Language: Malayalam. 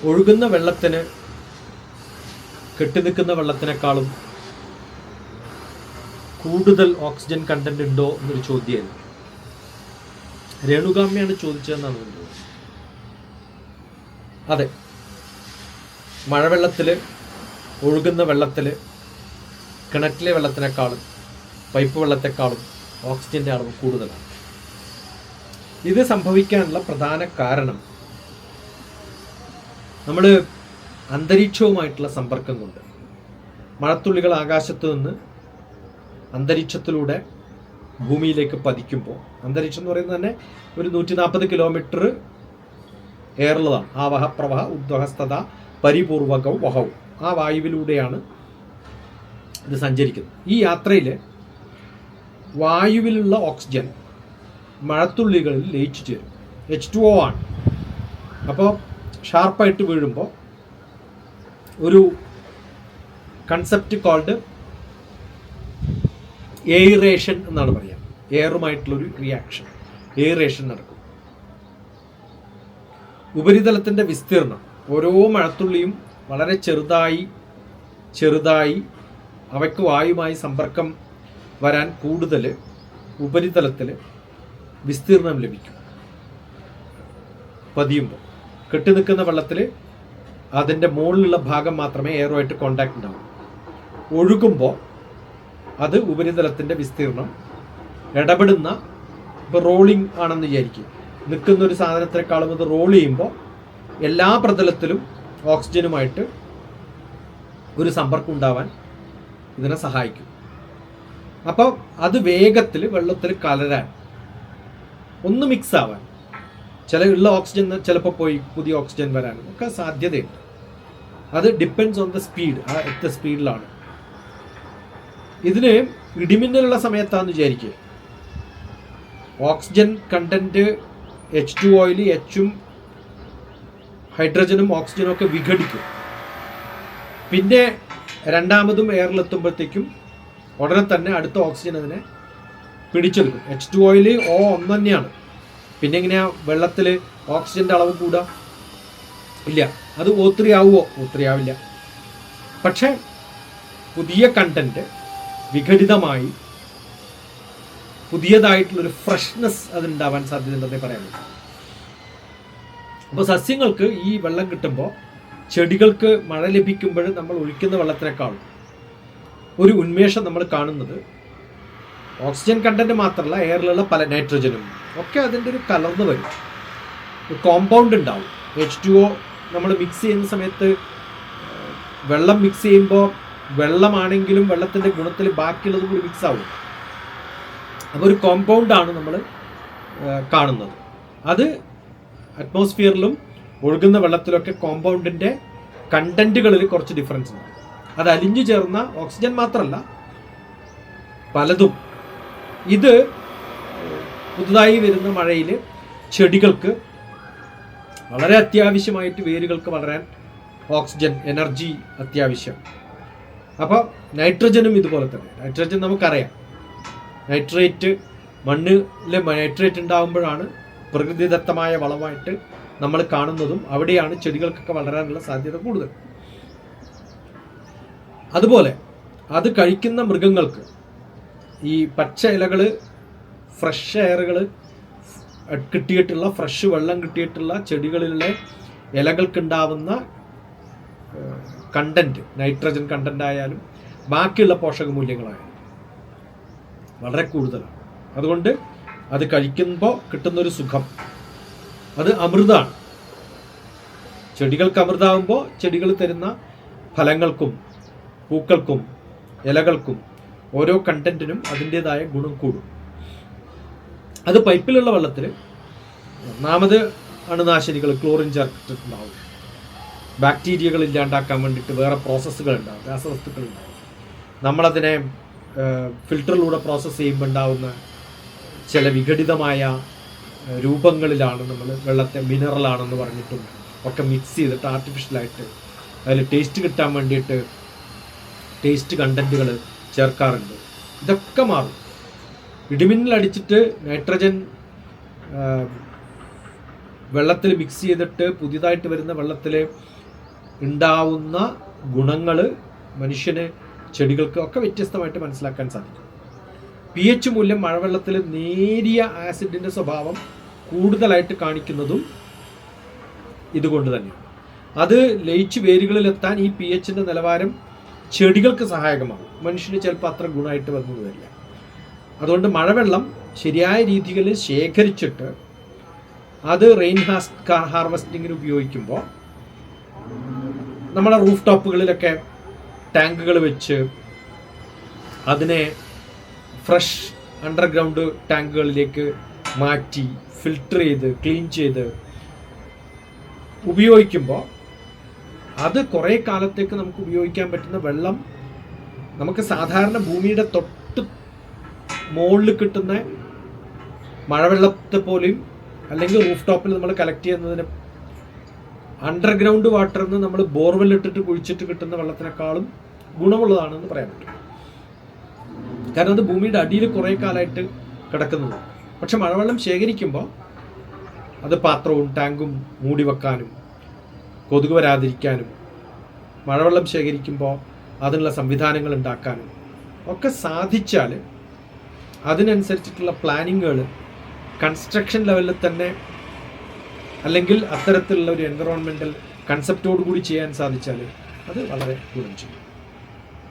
ഒഴുകുന്ന വെള്ളത്തിന് കെട്ടിനിൽക്കുന്ന വെള്ളത്തിനേക്കാളും കൂടുതൽ ഓക്സിജൻ കണ്ടന്റ് ഉണ്ടോ എന്നൊരു ചോദ്യമായിരുന്നു. രേണുകാമ്മയാണ് ചോദിച്ചതെന്നാണ് തോന്നുന്നത്. അതെ, മഴവെള്ളത്തിൽ, ഒഴുകുന്ന വെള്ളത്തിൽ, കിണറ്റിലെ വെള്ളത്തിനേക്കാളും പൈപ്പ് വെള്ളത്തെക്കാളും ഓക്സിജൻ്റെ അളവ് കൂടുതലാണ്. ഇത് സംഭവിക്കാനുള്ള പ്രധാന കാരണം നമ്മൾ അന്തരീക്ഷവുമായിട്ടുള്ള സമ്പർക്കം കൊണ്ട്. മഴത്തുള്ളികൾ ആകാശത്ത് നിന്ന് അന്തരീക്ഷത്തിലൂടെ ഭൂമിയിലേക്ക് പതിക്കുമ്പോൾ, അന്തരീക്ഷം എന്ന് പറയുന്നത് തന്നെ ഒരു 140 കിലോമീറ്റർ എയറുള്ളതാണ്. ആവഹ പ്രവഹ ഉദ്വഹസ്തത പരിപൂർവകവും വഹവും, ആ വായുവിലൂടെയാണ് ഇത് സഞ്ചരിക്കുന്നത്. ഈ യാത്രയിൽ വായുവിലുള്ള ഓക്സിജൻ മഴത്തുള്ളികളിൽ ലയിച്ചു ചേരും. H2O ആണ്. അപ്പോൾ ഷാർപ്പായിട്ട് വീഴുമ്പോൾ ഒരു കൺസെപ്റ്റ് കോൾഡ് എയറേഷൻ എന്നാണ് പറയുക. എയറുമായിട്ടുള്ളൊരു റിയാക്ഷൻ, എയറേഷൻ നടക്കും. ഉപരിതലത്തിൻ്റെ വിസ്തീർണം, ഓരോ മഴത്തുള്ളിയും വളരെ ചെറുതായി അവയ്ക്ക് വായുമായി സമ്പർക്കം വരാൻ കൂടുതൽ ഉപരിതലത്തിൽ വിസ്തീർണം ലഭിക്കും. പതിയുമ്പോൾ കെട്ടിനിൽക്കുന്ന വെള്ളത്തിൽ അതിൻ്റെ മുകളിലുള്ള ഭാഗം മാത്രമേ എയറുമായിട്ട് കോണ്ടാക്ട് ഉണ്ടാവൂ. ഒഴുകുമ്പോൾ അത് ഉപരിതലത്തിൻ്റെ വിസ്തീർണം ഇടപെടുന്ന, ഇപ്പോൾ റോളിംഗ് ആണെന്ന് വിചാരിക്കും, നിൽക്കുന്ന ഒരു സാധനത്തെക്കാളും അത് റോൾ ചെയ്യുമ്പോൾ എല്ലാ പ്രതലത്തിലും ഓക്സിജനുമായിട്ട് ഒരു സമ്പർക്കം ഉണ്ടാവാൻ ഇതിനെ സഹായിക്കും. അപ്പോൾ അത് വേഗത്തിൽ വെള്ളത്തിൽ കലരാൻ, ഒന്ന് മിക്സ് ആവാൻ, ചില ഉള്ള ഓക്സിജൻ ചിലപ്പോൾ പോയി പുതിയ ഓക്സിജൻ വരാനും ഒക്കെ സാധ്യതയുണ്ട്. അത് ഡിപ്പെൻഡ്സ് ഓൺ ദ സ്പീഡ്, ആ എത്ര സ്പീഡിലാണ്. ഇതിന് ഇടിമിന്നലുള്ള സമയത്താണെന്ന് വിചാരിക്കുക, ഓക്സിജൻ കണ്ടന്റ് H2Oയിൽ എച്ചും ഹൈഡ്രജനും ഓക്സിജനും ഒക്കെ വിഘടിക്കും. പിന്നെ രണ്ടാമതും എയറിലെത്തുമ്പോഴത്തേക്കും ഉടനെ തന്നെ അടുത്ത ഓക്സിജൻ അതിനെ പിടിച്ചെടുക്കും. H2Oയിൽ O1 തന്നെയാണ്. പിന്നെ എങ്ങനെയാ വെള്ളത്തിൽ ഓക്സിജൻ്റെ അളവ് കൂടുക? ഇല്ല. അത് O3 ആവുമോ? O3 ആവില്ല. പക്ഷേ പുതിയ കണ്ടന്റ് വിഘടിതമായി പുതിയതായിട്ടുള്ളൊരു ഫ്രഷ്നെസ് അതുണ്ടാവാൻ സാധ്യതയുണ്ടെന്നേ പറയാൻ പറ്റും. അപ്പോൾ സസ്യങ്ങൾക്ക് ഈ വെള്ളം കിട്ടുമ്പോൾ, ചെടികൾക്ക് മഴ ലഭിക്കുമ്പോൾ നമ്മൾ ഒഴിക്കുന്ന വെള്ളത്തിനേക്കാളും ഒരു ഉന്മേഷം നമ്മൾ കാണുന്നത് ഓക്സിജൻ കണ്ടന്റ് മാത്രമല്ല, എയറിലുള്ള പല നൈട്രജനും ഒക്കെ അതിൻ്റെ ഒരു കലർന്ന് വരും, കോമ്പൗണ്ട് ഉണ്ടാവും. H2O നമ്മൾ മിക്സ് ചെയ്യുന്ന സമയത്ത്, വെള്ളം മിക്സ് ചെയ്യുമ്പോൾ വെള്ളമാണെങ്കിലും വെള്ളത്തിൻ്റെ ഗുണത്തിൽ ബാക്കിയുള്ളതും കൂടി മിക്സ് ആവും. അപ്പോൾ ഒരു കോമ്പൗണ്ടാണ് നമ്മൾ കാണുന്നത്. അത് അറ്റ്മോസ്ഫിയറിലും ഒഴുകുന്ന വെള്ളത്തിലൊക്കെ കോമ്പൗണ്ടിൻ്റെ കണ്ടന്റുകളിൽ കുറച്ച് ഡിഫറൻസ് ഉണ്ട്. അത് അലിഞ്ഞു ചേർന്ന ഓക്സിജൻ മാത്രമല്ല, പലതും. ഇത് പുതുതായി വരുന്ന മഴയിൽ ചെടികൾക്ക് വളരെ അത്യാവശ്യമായിട്ട്, വേരുകൾക്ക് വളരാൻ ഓക്സിജൻ, എനർജി അത്യാവശ്യം. അപ്പോൾ നൈട്രജനും ഇതുപോലെ തന്നെ. നൈട്രജൻ നമുക്കറിയാം, നൈട്രേറ്റ്, മണ്ണിൽ നൈട്രേറ്റ് ഉണ്ടാകുമ്പോഴാണ് പ്രകൃതിദത്തമായ വളമായിട്ട് നമ്മൾ കാണുന്നതും. അവിടെയാണ് ചെടികൾക്കൊക്കെ വളരാനുള്ള സാധ്യത കൂടുതൽ. അതുപോലെ അത് കഴിക്കുന്ന മൃഗങ്ങൾക്ക് ഈ പച്ച ഇലകൾ, ഫ്രഷ് എയറുകൾ കിട്ടിയിട്ടുള്ള, ഫ്രഷ് വെള്ളം കിട്ടിയിട്ടുള്ള ചെടികളിലെ ഇലകൾക്കുണ്ടാവുന്ന കണ്ടന്റ്, നൈട്രജൻ കണ്ടന്റ് ആയാലും ബാക്കിയുള്ള പോഷകമൂല്യങ്ങളായാലും വളരെ കൂടുതലാണ്. അതുകൊണ്ട് അത് കഴിക്കുമ്പോൾ കിട്ടുന്നൊരു സുഖം, അത് അമൃതാണ്. ചെടികൾക്ക് അമൃതാവുമ്പോൾ ചെടികൾ തരുന്ന ഫലങ്ങൾക്കും പൂക്കൾക്കും ഇലകൾക്കും ഓരോ കണ്ടന്റിനും അതിൻ്റെതായ ഗുണം കൂടും. അത് പൈപ്പിലുള്ള വെള്ളത്തിൽ ഒന്നാമത് അണുനാശിനികൾ, ക്ലോറിൻ ചേർത്തിട്ടുണ്ടാവും. ബാക്ടീരിയകൾ ഇല്ലാണ്ടാക്കാൻ വേണ്ടിയിട്ട് വേറെ പ്രോസസ്സുകൾ ഉണ്ടാവും, രാസവസ്തുക്കൾ ഉണ്ടാവും. നമ്മളതിനെ ഫിൽറ്ററിലൂടെ പ്രോസസ്സ് ചെയ്യുമ്പോൾ ഉണ്ടാവുന്ന ചില വിഘടിതമായ രൂപങ്ങളിലാണ് നമ്മൾ വെള്ളത്തെ മിനറലാണെന്ന് പറഞ്ഞിട്ടും ഒക്കെ മിക്സ് ചെയ്തിട്ട് ആർട്ടിഫിഷ്യലായിട്ട് അതിൽ ടേസ്റ്റ് കിട്ടാൻ വേണ്ടിയിട്ട് ടേസ്റ്റ് കണ്ടന്റുകൾ ചേർക്കാറുണ്ട്. ഇതൊക്കെ മാറും. ഇടിമിന്നൽ അടിച്ചിട്ട് നൈട്രജൻ വെള്ളത്തിൽ മിക്സ് ചെയ്തിട്ട് പുതിയതായിട്ട് വരുന്ന വെള്ളത്തിൽ ഉണ്ടാവുന്ന ഗുണങ്ങൾ മനുഷ്യന്, ചെടികൾക്ക് ഒക്കെ വ്യത്യസ്തമായിട്ട് മനസ്സിലാക്കാൻ സാധിക്കും. pH മൂല്യം മഴവെള്ളത്തിൽ നേരിയ ആസിഡിൻ്റെ സ്വഭാവം കൂടുതലായിട്ട് കാണിക്കുന്നതും ഇതുകൊണ്ട് തന്നെയാണ്. അത് ലയിച്ച് വേരുകളിലെത്താൻ ഈ pHൻ്റെ നിലവാരം ചെടികൾക്ക് സഹായകമാകും. മനുഷ്യന് ചിലപ്പോൾ അത്ര ഗുണമായിട്ട് വന്നു വരില്ല. അതുകൊണ്ട് മഴവെള്ളം ശരിയായ രീതിയിൽ ശേഖരിച്ചിട്ട് അത് റെയിൻ ഹാർവെസ്റ്റിങ്ങിന് ഉപയോഗിക്കുമ്പോൾ നമ്മളെ റൂഫ് ടോപ്പുകളിലൊക്കെ ടാങ്കുകൾ വെച്ച് അതിനെ ഫ്രഷ് അണ്ടർഗ്രൗണ്ട് ടാങ്കുകളിലേക്ക് മാറ്റി ഫിൽട്ടർ ചെയ്ത് ക്ലീൻ ചെയ്ത് ഉപയോഗിക്കുമ്പോൾ അത് കുറേ കാലത്തേക്ക് നമുക്ക് ഉപയോഗിക്കാൻ പറ്റുന്ന വെള്ളം നമുക്ക് സാധാരണ ഭൂമിയുടെ തൊട്ട് മുകളിൽ കിട്ടുന്ന മഴവെള്ളത്തെ പോലെയും അല്ലെങ്കിൽ റൂഫ് ടോപ്പിൽ നമ്മൾ കളക്ട് ചെയ്യുന്നതിന് അണ്ടർഗ്രൗണ്ട് വാട്ടറിൽ നിന്ന് നമ്മൾ ബോർവെൽ ഇട്ടിട്ട് കുഴിച്ചിട്ട് കിട്ടുന്ന വെള്ളത്തിനേക്കാളും ഗുണമുള്ളതാണെന്ന് പറയാൻ പറ്റും. കാരണം അത് ഭൂമിയുടെ അടിയിൽ കുറേ കാലമായിട്ട് കിടക്കുന്നത്. പക്ഷെ മഴവെള്ളം ശേഖരിക്കുമ്പോൾ അത് പാത്രവും ടാങ്കും മൂടി വെക്കാനും കൊതുക് വരാതിരിക്കാനും മഴവെള്ളം ശേഖരിക്കുമ്പോൾ അതിനുള്ള സംവിധാനങ്ങൾ ഉണ്ടാക്കാനും ഒക്കെ സാധിച്ചാൽ അതിനനുസരിച്ചിട്ടുള്ള പ്ലാനിങ്ങുകൾ കൺസ്ട്രക്ഷൻ ലെവലിൽ തന്നെ അല്ലെങ്കിൽ അത്തരത്തിലുള്ള ഒരു എൻവറോൺമെൻറ്റൽ കൺസെപ്റ്റോട് കൂടി ചെയ്യാൻ സാധിച്ചാൽ അത് വളരെ ഗുണം ചെയ്യും.